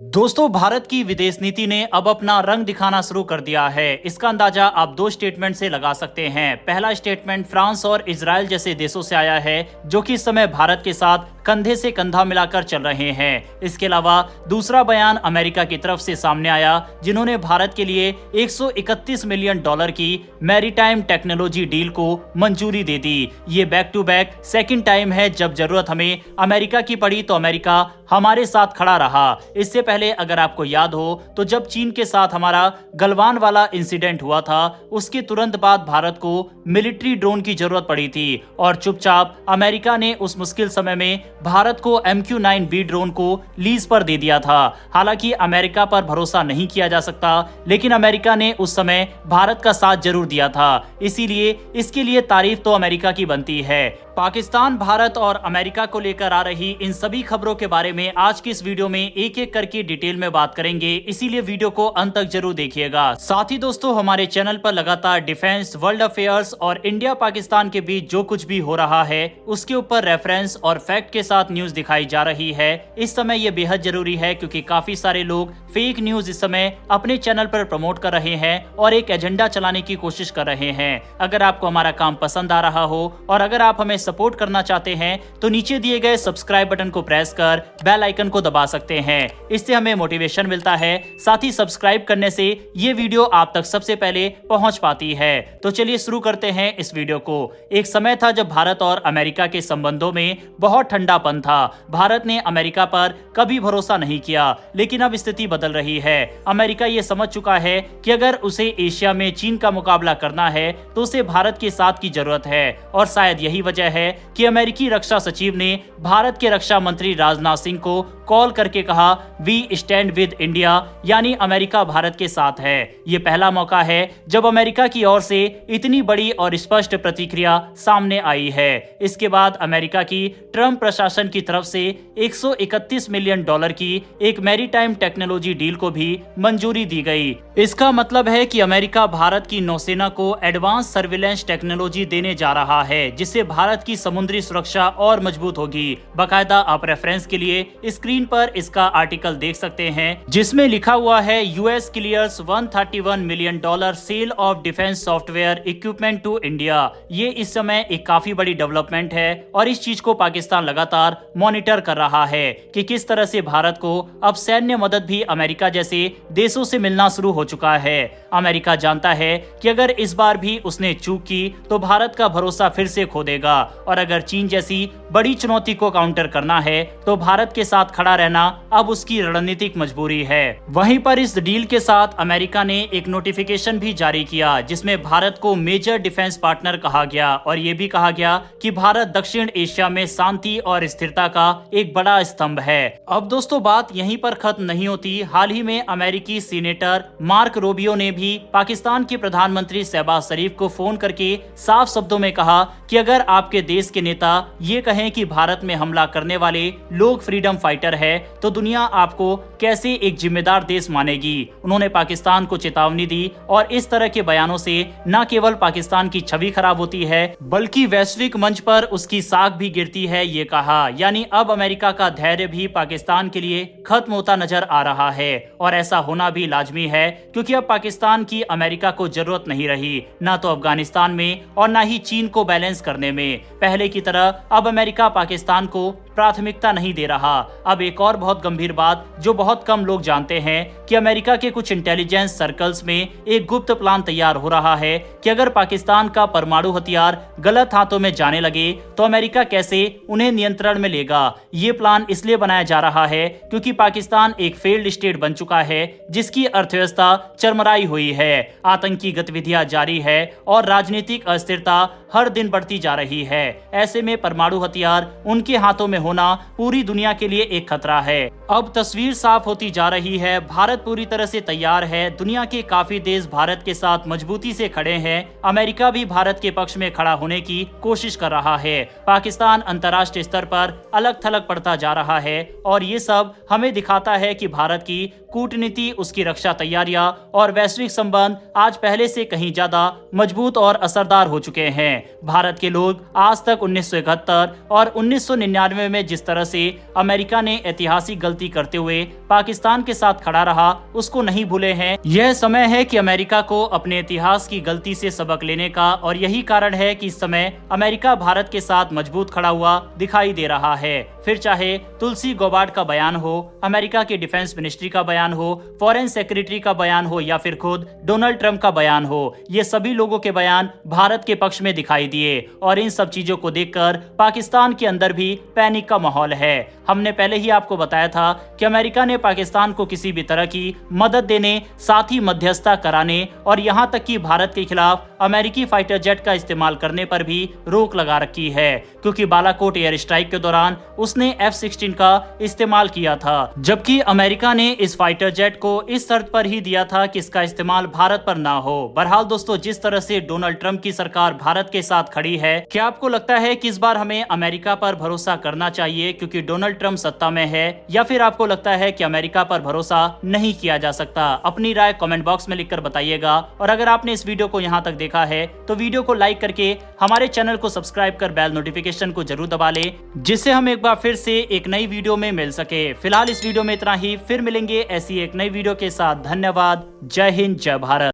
दोस्तों, भारत की विदेश नीति ने अब अपना रंग दिखाना शुरू कर दिया है। इसका अंदाजा आप दो स्टेटमेंट से लगा सकते हैं। पहला स्टेटमेंट फ्रांस और इजराइल जैसे देशों से आया है, जो कि इस समय भारत के साथ कंधे से कंधा मिलाकर चल रहे हैं। इसके अलावा दूसरा बयान अमेरिका की तरफ से सामने आया, जिन्होंने भारत के लिए 131 मिलियन डॉलर की मैरीटाइम टेक्नोलॉजी डील को मंजूरी दे दी। ये back to back second time है जब जरूरत हमें अमेरिका की पड़ी तो अमेरिका हमारे साथ खड़ा रहा। इससे पहले अगर आपको याद हो तो जब चीन के साथ हमारा गलवान वाला इंसिडेंट हुआ था, उसके तुरंत बाद भारत को मिलिट्री ड्रोन की जरूरत पड़ी थी और चुपचाप अमेरिका ने उस मुश्किल समय में भारत को MQ-9B ड्रोन को लीज पर दे दिया था। हालांकि अमेरिका पर भरोसा नहीं किया जा सकता, लेकिन अमेरिका ने उस समय भारत का साथ जरूर दिया था, इसीलिए इसके लिए तारीफ तो अमेरिका की बनती है। पाकिस्तान, भारत और अमेरिका को लेकर आ रही इन सभी खबरों के बारे में आज की इस वीडियो में एक एक करके डिटेल में बात करेंगे, इसीलिए वीडियो को अंत तक जरूर देखिएगा। साथ ही दोस्तों, हमारे चैनल पर लगातार डिफेंस, वर्ल्ड अफेयर्स और इंडिया पाकिस्तान के बीच जो कुछ भी हो रहा है उसके ऊपर रेफरेंस और फैक्ट के साथ न्यूज दिखाई जा रही है। इस समय ये बेहद जरूरी है क्योंकि काफी सारे लोग फेक न्यूज इस समय अपने चैनल पर प्रमोट कर रहे हैं और एक एजेंडा चलाने की कोशिश कर रहे हैं। अगर आपको हमारा काम पसंद आ रहा हो और अगर आप हमें सपोर्ट करना चाहते हैं तो नीचे दिए गए सब्सक्राइब बटन को प्रेस कर बेल आइकन को दबा सकते हैं। इससे हमें मोटिवेशन मिलता है। साथ ही सब्सक्राइब करने से ये वीडियो आप तक सबसे पहले पहुंच पाती है। तो चलिए शुरू करते हैं इस वीडियो को। एक समय था जब भारत और अमेरिका के संबंधों में बहुत ठंडापन था। भारत ने अमेरिका पर कभी भरोसा नहीं किया, लेकिन अब स्थिति बदल रही है। अमेरिका ये समझ चुका है कि अगर उसे एशिया में चीन का मुकाबला करना है तो उसे भारत के साथ की जरूरत है और शायद यही वजह है कि अमेरिकी रक्षा सचिव ने भारत के रक्षा मंत्री राजनाथ सिंह को कॉल करके कहा, वी स्टैंड विद इंडिया, यानी अमेरिका भारत के साथ है। ये पहला मौका है जब अमेरिका की ओर से इतनी बड़ी और स्पष्ट प्रतिक्रिया सामने आई है। इसके बाद अमेरिका की ट्रंप प्रशासन की तरफ से 131 मिलियन डॉलर की एक मैरीटाइम टेक्नोलॉजी डील को भी मंजूरी दी गई। इसका मतलब है कि अमेरिका भारत की नौसेना को एडवांस सर्विलेंस टेक्नोलॉजी देने जा रहा है, जिससे भारत की समुद्री सुरक्षा और मजबूत होगी। बाकायदा आप रेफरेंस के लिए स्क्रीन पर इसका आर्टिकल देख सकते हैं, जिसमें लिखा हुआ है US clears 131 million dollar sale of defence software equipment to India. ये इस समय एक काफी बड़ी डेवलपमेंट है और इस चीज को पाकिस्तान लगातार मॉनिटर कर रहा है कि किस तरह से भारत को अब सैन्य मदद भी अमेरिका जैसे देशों से मिलना शुरू हो चुका है। अमेरिका जानता है कि अगर इस बार भी उसने चूक की तो भारत का भरोसा फिर से खो देगा और अगर चीन जैसी बड़ी चुनौती को काउंटर करना है तो भारत के साथ खड़ा रहना अब उसकी रणनीतिक मजबूरी है। वहीं पर इस डील के साथ अमेरिका ने एक नोटिफिकेशन भी जारी किया, जिसमें भारत को मेजर डिफेंस पार्टनर कहा गया और ये भी कहा गया कि भारत दक्षिण एशिया में शांति और स्थिरता का एक बड़ा स्तंभ है। अब दोस्तों, बात यहीं पर खत्म नहीं होती। हाल ही में अमेरिकी सीनेटर मार्क रोबियो ने भी पाकिस्तान के प्रधानमंत्री शहबाज शरीफ को फोन करके साफ शब्दों में कहा कि अगर आपके देश के नेता ये कहें कि भारत में हमला करने वाले लोग फ्रीडम फाइटर है तो दुनिया आपको कैसे एक जिम्मेदार देश मानेगी। उन्होंने पाकिस्तान को चेतावनी दी और इस तरह के बयानों से न केवल पाकिस्तान की छवि खराब होती है बल्कि वैश्विक मंच पर उसकी साख भी गिरती है, ये कहा। यानी अब अमेरिका का धैर्य भी पाकिस्तान के लिए खत्म होता नजर आ रहा है और ऐसा होना भी लाजमी है क्योंकि अब पाकिस्तान की अमेरिका को जरूरत नहीं रही, न तो अफगानिस्तान में और न ही चीन को बैलेंस करने में। पहले की तरह अब अमेरिका पाकिस्तान को प्राथमिकता नहीं दे रहा। अब एक और बहुत गंभीर बात जो बहुत कम लोग जानते हैं कि अमेरिका के कुछ इंटेलिजेंस सर्कल्स में एक गुप्त प्लान तैयार हो रहा है कि अगर पाकिस्तान का परमाणु हथियार गलत हाथों में जाने लगे तो अमेरिका कैसे उन्हें नियंत्रण में लेगा। ये प्लान इसलिए बनाया जा रहा है क्योंकि पाकिस्तान एक फेल्ड स्टेट बन चुका है, जिसकी अर्थव्यवस्था चरमराई हुई है, आतंकी गतिविधियां जारी है और राजनीतिक अस्थिरता हर दिन बढ़ती जा रही है। ऐसे में परमाणु हथियार उनके हाथों में होना पूरी दुनिया के लिए एक खतरा है। अब तस्वीर साफ होती जा रही है। भारत पूरी तरह से तैयार है। दुनिया के काफी देश भारत के साथ मजबूती से खड़े हैं। अमेरिका भी भारत के पक्ष में खड़ा होने की कोशिश कर रहा है। पाकिस्तान अंतर्राष्ट्रीय स्तर पर अलग थलग पड़ता जा रहा है और ये सब हमें दिखाता है कि भारत की कूटनीति, उसकी रक्षा तैयारियां और वैश्विक संबंध आज पहले से कहीं ज्यादा मजबूत और असरदार हो चुके हैं। भारत के लोग आज तक 1971 और 1999 में जिस तरह से अमेरिका ने ऐतिहासिक गलती करते हुए पाकिस्तान के साथ खड़ा रहा, उसको नहीं भूले हैं। यह समय है कि अमेरिका को अपने इतिहास की गलती से सबक लेने का, और यही कारण है कि इस समय अमेरिका भारत के साथ मजबूत खड़ा हुआ दिखाई दे रहा है। फिर चाहे तुलसी गौबार्ड का बयान हो, अमेरिका की डिफेंस मिनिस्ट्री का बयान हो, फॉरेन सेक्रेटरी का बयान हो, या फिर खुद डोनाल्ड ट्रंप का बयान हो, ये सभी लोगों के बयान भारत के पक्ष में दिखाई दिए। और इन सब चीजों को देखकर पाकिस्तान के अंदर भी पैनिक का माहौल है। हमने पहले ही आपको बताया था कि अमेरिका ने पाकिस्तान को किसी भी तरह की मदद देने, साथ ही मध्यस्थता कराने और यहां तक कि भारत के खिलाफ अमेरिकी फाइटर जेट का इस्तेमाल करने पर भी रोक लगा रखी है, क्योंकि बालाकोट एयर स्ट्राइक के दौरान उसने F-16 का इस्तेमाल किया था, जबकि अमेरिका ने इस फाइटर जेट को इस शर्त पर ही दिया था कि इसका इस्तेमाल भारत पर ना हो। बहरहाल दोस्तों, जिस तरह से डोनाल्ड ट्रंप की सरकार भारत के साथ खड़ी है, क्या आपको लगता है कि इस बार हमें अमेरिका पर भरोसा करना चाहिए क्योंकि डोनाल्ड ट्रंप सत्ता में है, या फिर आपको लगता है कि अमेरिका पर भरोसा नहीं किया जा सकता? अपनी राय कमेंट बॉक्स में लिखकर बताइएगा। और अगर आपने इस वीडियो को यहाँ तक देखा है तो वीडियो को लाइक करके हमारे चैनल को सब्सक्राइब कर बेल नोटिफिकेशन को जरूर दबा लें, जिससे हम एक बार फिर से एक नई वीडियो में मिल सके। फिलहाल इस वीडियो में इतना ही, फिर मिलेंगे ऐसी एक नई वीडियो के साथ। धन्यवाद। जय हिंद, जय भारत।